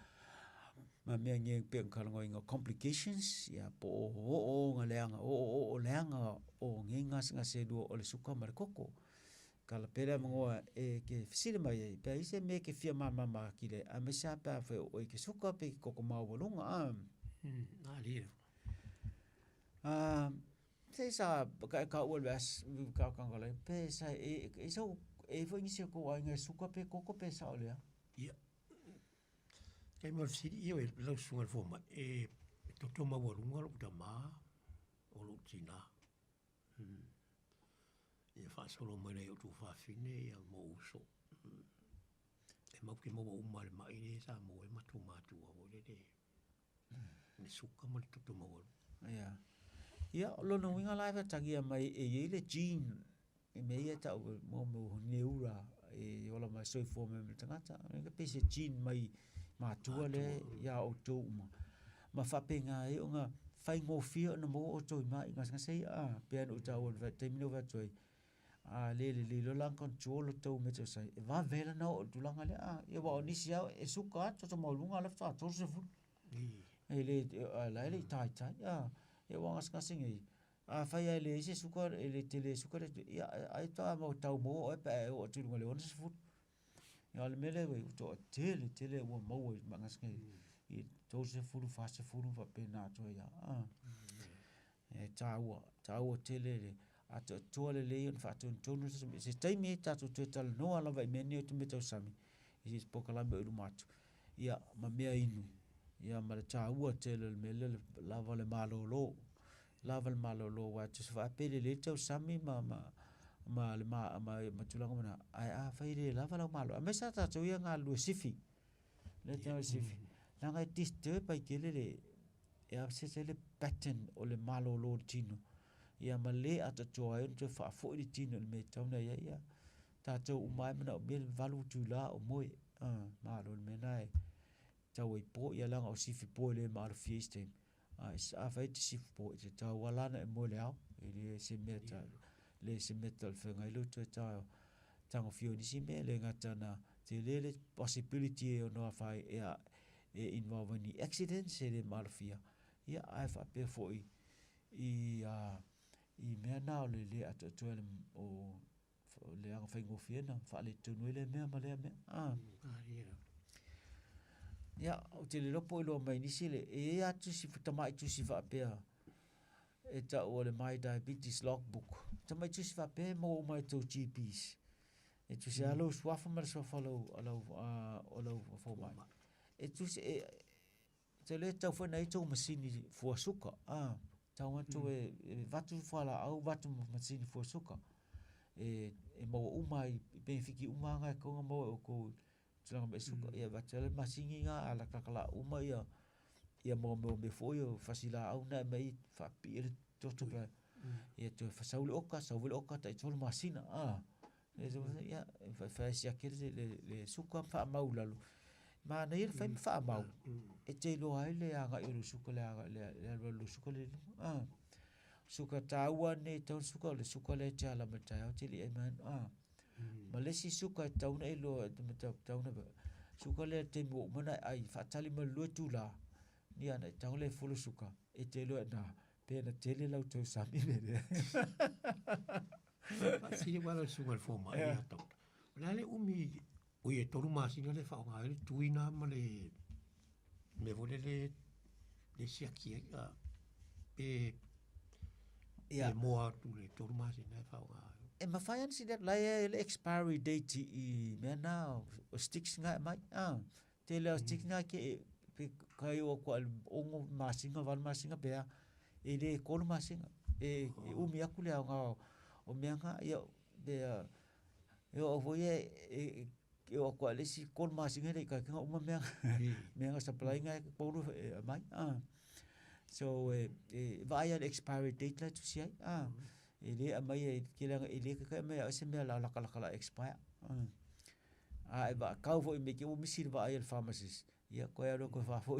Speaker 1: mea nge pe kalongo inga complications ya po nga leanga o leanga o nginga nga se do o le suka mar koko kala pera mangoa ke fisili mai pe ise me ke fia mama kile a me sa pa fe o ke suka pe koko mau volunga Sei sa ka ul vas ka kangole pe sa so foi nisi ko ai suka pe koko pe sa ole
Speaker 2: ya kai mo fili io e lo sunga forma to ma volunga lo da ma o lo tina e fa solo mo le tu fa fine ya mo uso e mo ke mo mal ma ine sa mo e ma tu o le ni suka mo to mo
Speaker 1: ya ia lo no winga live tangia mai le gene me ia ta mo neura ola mai soifua me tangata nga pese gene mai matua le ia o to ma fa penga nga fai ngo fia no mo o to mai nga sei pe no ta o va termino va toi le lo lang control to me to sai va vela no tu langa le ia wa ni sia e suka to mo lunga le fa to se fu le tai e wanga skasingi fai ele se suka ele tele suka ya ai ta mo tau mo e pe o tu ngole on se fu ya le mele we to tele wo mo manga skasingi I to se fu fa pe na to ya e tau tele a to le on fa to se tai me ta to tal no ala vai meni to me to sami I spoka la be matu ya ma mea inu ia ma le tāua tele le mele lava le malolo wa tu fa pele le tau sami ma tulanga mana ai fai le lava la malo a mesa ta tu ia nga lu sifi le tau sifi la nga disturb ai kele le ia se le pattern o le malolo tino ia ma le ata toa e tu fa fo i tino le me tau na ia ta tu mai mana me valu tu la o moi malo me nai tau po ia langa o sifi po le ma fiesta a fai te sifi po te tau wala na mo le au le se meta le se meta fe ngai lu te tau tango fio ni si me le ngata na te le possibility o no fai involve ni accident se le ma fia ia ai fa pe foi I me na le ata to o le anga fai ngo fia na fa le tunu le me ma le me ya o te le lopo lo mai ni sile atu si futa tu si va pe e ta o le my diabetes logbook ta mai tu si va pe mo mai to GPs e tu si alo swafa ma so follow alo fo mai e tu si te le ta fo nei to masini fo suka ta wa to vatu fala au vatu masini fo suka e mo mai benefiki nga ko mo ko tlang be suka ia batel masingi nga ala kakala uma ia mo me foi fasila au na mai fa pir to ba ia to fasaul oka ta tol masina ia fa sia kele le suka fa maulalu ma na ir fa fa mau e te lo ai le aga i suka le suka le suka taua ne to suka le tala mata au te li man Malesi suka tauna ilo tauna suka le te mo mana ai fatali ma lu tu la ni ana tauna le fulu suka e te lo na pe na tele lau to sami le
Speaker 2: si wala suka fo mai ato la le umi o ye toru masina le fa nga le tuina ma le me vole le siaki pe mo tu le toru masina fa nga
Speaker 1: e ma fai ansi dat lai le expiry date I me na o sticks nga mai te le sticks nga ke pe kai o ko ongo masinga val masinga pe e le ko masinga e umi akule nga o me nga ia de o voye e o ko le si ko masinga le ka nga o me nga supply nga ko mai so vai al expiry date la tu si ele mai ke la ele ka mai se me la expire e ba kau fo me ke o misi ba ai pharmacist ia ko ero ko fa fo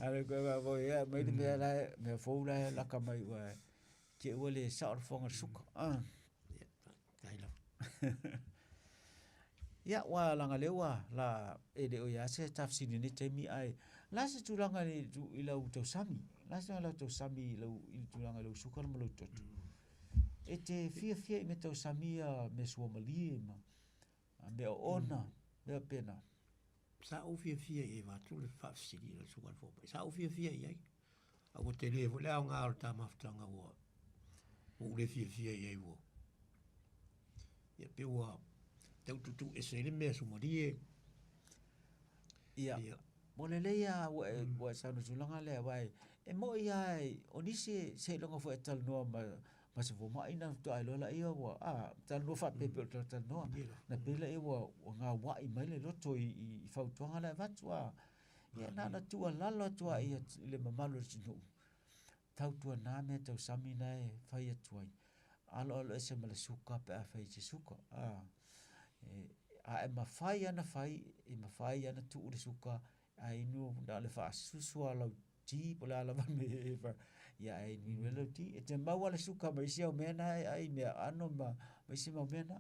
Speaker 1: ale ko va fo ia me me la me fo la ka mai wa ke o le sa or fonga suka ia wa langa le wa la e de o ya se tafsiri ni te mi ai la se tu langa ni tu ila u to sami la se la to sami lo i tu langa lo suka mo lo to e te fia me to sami me so mali ma me ona me pena
Speaker 2: sa o fia e va tu le fa sili le suka fo sa o fia ia a o te le vo le nga o ta maftanga o le fia ia wo ia pe wa tau tutu e se le me so mali
Speaker 1: ia mo le ia wa sa no zulanga le vai e mo ia onisi se longa fo etal no ma se fo mai na to ai lo la ia wa tal no fa pe tal no na pe la ia wa nga wa i mai le loto i fa to nga la va tua ia na tua la lo tua ia le mamalo sino tau tua na me tau sami na e fa ia tua alo se mala suka pe a fa se suka e mawhai ana tu ure suka a inu da le wha susua lau ti po le alawa me ewa ia e inu lau ti e te maua le suka ma isi au mena ai mea ano ma isi mau mena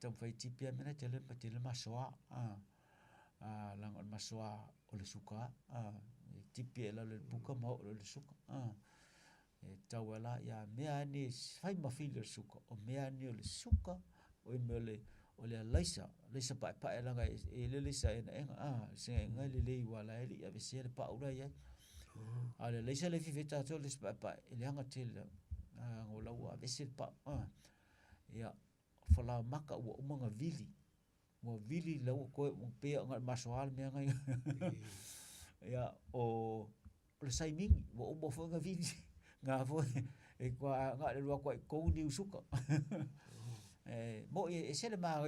Speaker 1: tau whai tipia mena te le masoa langon masoa o le suka tipia e lau le puka mau o le suka tau ala ia mea ni whai mawhili le suka o mea ni o le suka o o le laisa pa langa e le laisa se ngai le wala ele ya se pa ura ya ale laisa le fifeta to le pa ele anga til ngola wa se pa ya fala maka wa umanga vili la ko pe nga masoal me ngai ya o le saiming wa umbo fo nga vili nga fo e kwa nga le wa ko ni usuka mo e se le ma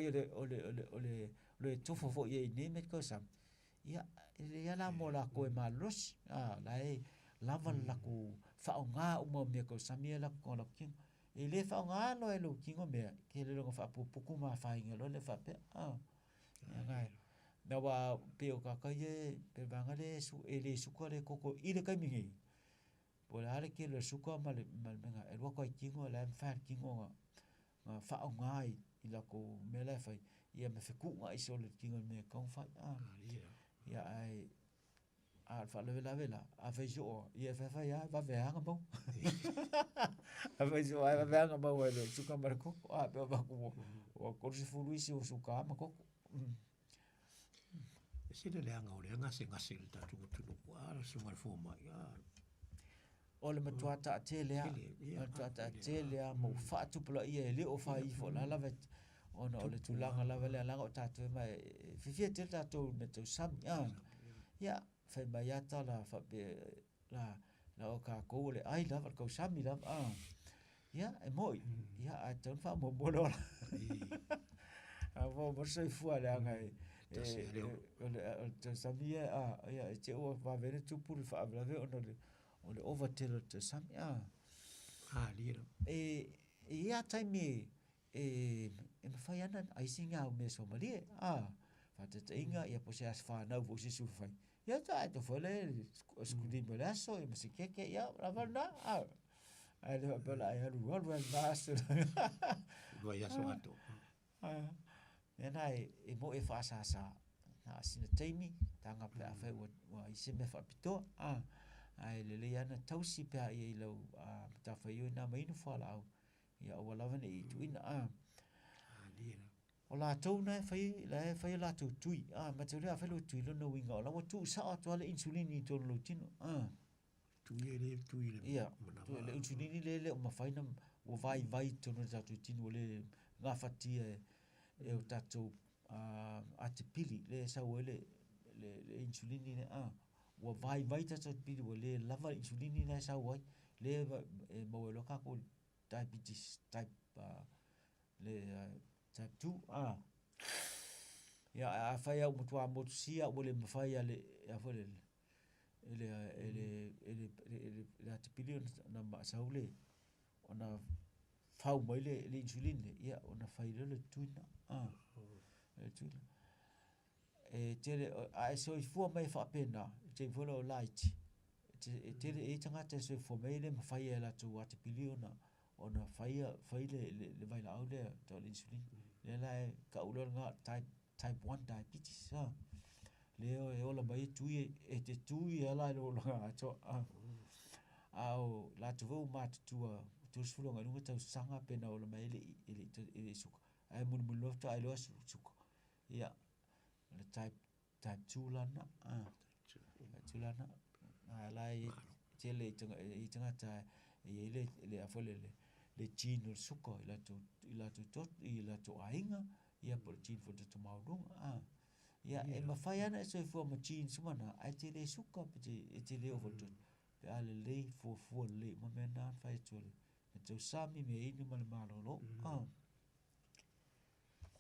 Speaker 1: le tofo fo ye ni met ko sam ya la mo la ko ma los la e lava la ko fa nga mo me ko samia la ko la king e le fa nga lo e lo king o me ke le lo fa pu ma fa inga lo le fa pe nga na wa pe o ka ye pe va nga le su e le su ko le ko i le ka mi ngi po la le ke le su ko ma le nga e lo ko king o la fa king o fa ngai i la ko me la fa ia me feku ngai so le kinga me kong fa ia ai fa le vela a fe jo ia fa ia va ve anga bo a fe jo ai va ve anga bo le suka marco pe va ko o ko se fulu isi o suka ma ko
Speaker 2: se le anga o le anga se ngase le tatu tu ala se mal fo ma ia
Speaker 1: o le matuata a telea matuata a telea mo fatu pula ia le o fai fo la la vet ona o le tulanga la vele la o tatu mai fifia te tatu me tu sam ya fai mai ata la fa be la o ka ko le ai la ko sami la ya e moi ya a ton fa mo bolo a vo Soifua le anga e sami ya e te o va vere tu pul fa la ve ona o le overtell te sami
Speaker 2: lira
Speaker 1: ia taimi e me fai ana ai singa o me so mali fa te inga ia po se as fa na vo se su fai ia ta to fole skudi me la so e se ke ia la valna ai le bela ai ru ru na se
Speaker 2: lo ia so ato
Speaker 1: e nai e mo e fa sa na sina taimi tanga pe fa wa ise me fa pito ai le ana tausi pe ai lo ta fa yo na mai no fa la ia o la vane i tuina o la tau na fai la tu tui ma te rea fai lo tui lo no winga o la wa tu sa atu ale insulini to lo tino
Speaker 2: tui le
Speaker 1: ia tu le insulini le o ma fai na o vai to no ta tu tino le nga fatia e o tatu atipili le sa o le insulini ne o vai ta tu pili o le lava insulini na sa o le mo lo ka ko diabetes type le type 2 ya a fai au mutua motusia o le mafai ale a fole ele atipili na saule ona fau mai le insulin le ia ona fai le tuina le tuina tele a soifua mai whaapena te vola o laiti tele tanga te soifua mai le mawhai e la tu ati piliona ona fai le vai la au le to le insulin le la ka ulo nga type 1 diabetes leo e ola mai te tui ala lo nga to au la tu vo mat tu sfulu nga nunga tau sanga pena ola mai ele suka ai mun lo to ai lo suka ia le type 2 lana tulana ala tele itanga ta le afole le gene suka ila tu ainga ia por gene for the tomorrow ia e mawhai ana e soifua ma gene sumana ai te le suka te le overdo pe ale le fuafua le ma mena whai tuale e tau sami me inu ma le malolo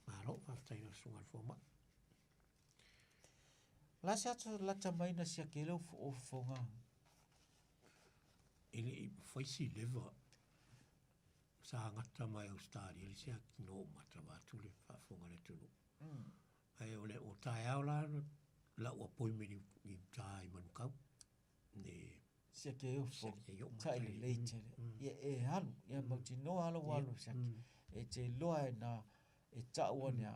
Speaker 2: Malo whaftai na sunga al fuama.
Speaker 1: La se atu la tamaina sia ke leo o fonga
Speaker 2: Ele I whaisi lewa sa ngata mai Australia ili sia kino mata watu le whafonga le tunu. Ai ole o tae au la ua poimeni I tae manukau. Ne
Speaker 1: sia ke leo fonga tae le leitere. Ia e halu, ia mauti no halo walu saki. E te loa na e tau ania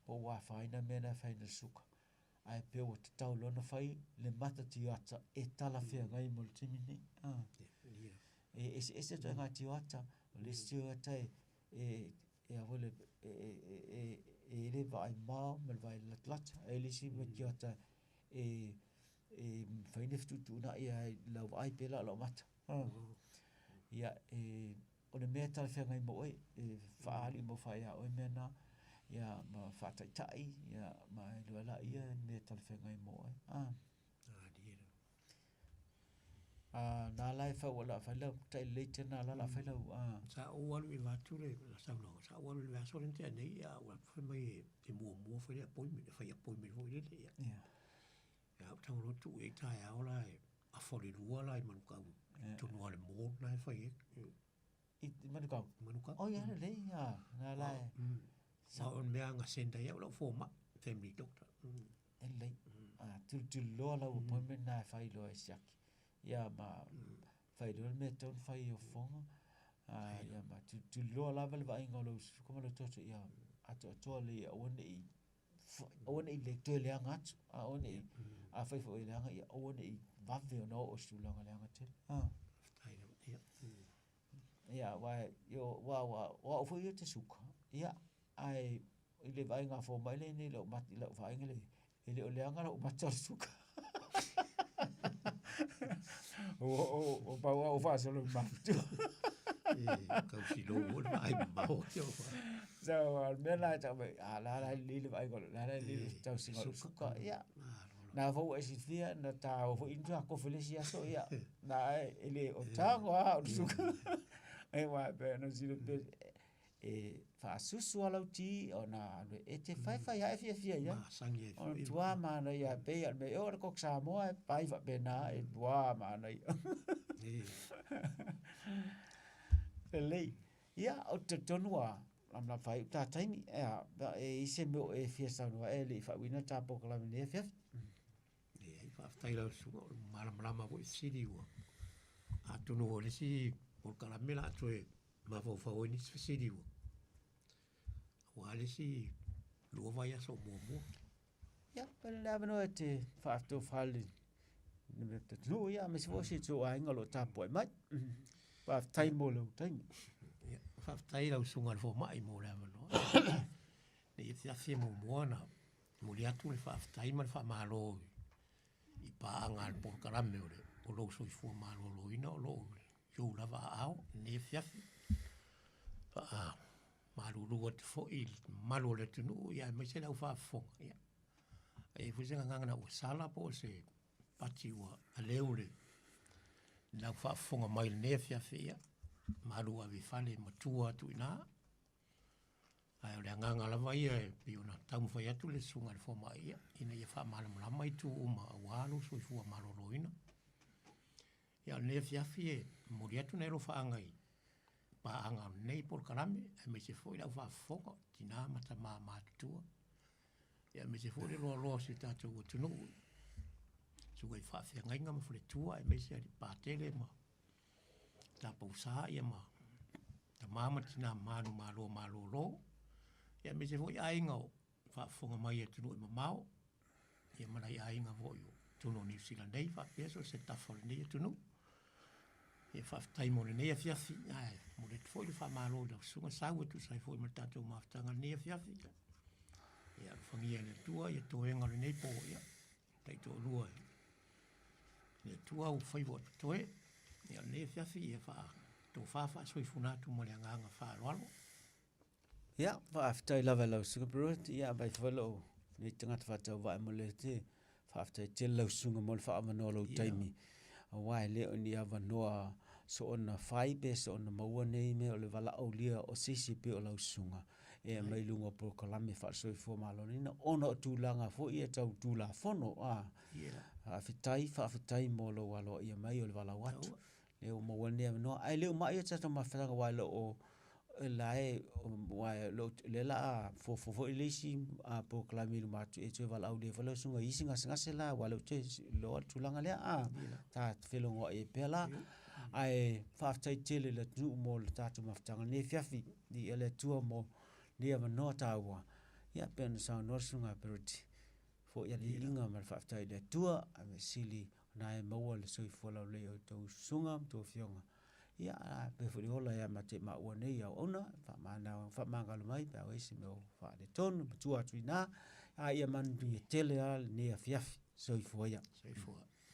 Speaker 1: po wafaina mena whaina suka. Ai peo te tau lona whai le mata ti ata e tala whea ngai mo le timini. E se toi ngā ti ata, le si ata e awole e le vai mao, me vai latlata, e le si me ki ata e whaine fitutu na ia lau ai pela lau mata. Ia o le mea tala whea ngai mo e whaali mo whai a oi mena, ia ma whātaitai, ia ma e luala ia me tala whea ngai mo e. Nā lai whau ala whailau, tai leite nā la whailau.
Speaker 2: Sa o alu I watu le, sa unanga, sa o alu le aso le te anei, ia ua whai mai e mua whai le appointment, whai appointment hoi le ia. Ia, tau rotu e tae aola e a whore rua la I manukau. Tonu ale mō na e whai e.
Speaker 1: I manukau?
Speaker 2: Manukau.
Speaker 1: O ia le ia, nā lai.
Speaker 2: Sa on mea ngā senda ia, ula fōma, family doctor.
Speaker 1: E lei. Tu loa lau appointment nā e whai loa e siaki. Ia ma whai loa me taun whai o whonga. Ia ma tu loa lava le vai ngau lau suka malo toto ia atoa le awane I le toe leanga atu. Awane I a whai fo I leanga ia awane I vave o nao o stulanga leanga te. Ia wa o fo ia te suka. Ia ai I le vai ngā fo mai le ni lau mati lau vai ngale. Ele o leanga lau mati al suka. O paua o fa solo matu.
Speaker 2: Kau si lo won ai mau yo.
Speaker 1: So al mena ta me la li le vai gol. La li tau singa suka ia. Na fo e si fia na ta o fo intra ko felicia so ia. Na ele o tango a o suka. E wa be no si le fa susu ala ti ona e te fai ia fia ia. O tua mana ia pe al me o ko Samoa e pai va bena e tua mana ia. Lei ia o te tonua am la fai ta taimi e se mo e fia sa no e le fa wina ta po kala ne fia.
Speaker 2: E fa taila su mala ko siri wo. A tonu o le si o kala mela to e ma fa o ni siri wo. Wale si lo vai a so mo.
Speaker 1: Ja, pero la no te fa to fali. No ja, me so si to ai ngalo ta po mai. Pa tai mo lo tai.
Speaker 2: Ja, fa tai la sunga fo mai mo la no. Ne ia se mo moana. Mo li atu le fa tai ma fa malo. I pa anga por karame ole. O Lou Soifua Maloloina O lo. Yo la va au ne fia. Pa maruru at fo il malo le tunu ia me se lau fa fo ia e fuze nganga na sala po se patiwa aleule lau fa fo mai ne fia fia maru a vi fale matua tu ina ai le nganga la vai e piona tau fa ia tu le sunga fo mai ia ina ia fa mal mala mai tu uma walu Soifua Maloloina ia ne fia fia muriatu ne ro fa ngai paanga nei por karame e me se foi la va fogo tina mata ma tua e me se foi lo se tatu tu no su vai fa fe ngai ngam fle tua e me se pa tele ma ta pausa e ma ta mama tina manu malo lo e me se foi ai ngau fa fonga mai e tu no ma mau e mana ai nga vo yo tu no ni sila nei fa peso se ta fo nei tu no e fa tai mo nei a fia fi ai mo le foi fa malo da sunga sa tu sai foi ma tanto ma tanga nei a fia fi e a famiglia le tua e to enga le nei po ya tai to lua le tua u fai vo to e nei a fia fi e fa to fa soi funa tu mo le nga fa lo
Speaker 1: Ya, fa after lava lo suka brut, ya bai follow. Ni tanga fa tau vai mo le te. Fa after te lo sunga mo fa amano lo taimi. Wai le o ni ava noa so ona fai be so ona maua nei me o le vala o lia o sisi pe o lo sunga. E mai lunga po kalame fa soifua maloloina ona o tūlanga fo ia tau tūla fono Afitai mo lo walo ia mai o le vala watu. Le o maua nei no ai le o mai e tata mawhanga wai lo o lai wai lo le la fo ilesi po kalame lu matu e tue vala au le vala sunga isi ngase la walo te lo tūlanga le ta whelongo e pela ai whaftai tele le tu mo le tatu mawhtanga ne fiafi ni ele tua mo ni ama no taua ia pena sa no sunga peruti fo ia le inga ma whaftai le tua ame sili na e maua le soifua lau le o tau sunga to fionga ia pe fo hola ia mate ma ua nei au ona fa manga mai pe isi me o fa le tonu tua tuina ia mandu tele al ne fiafi soifua ia
Speaker 2: soifua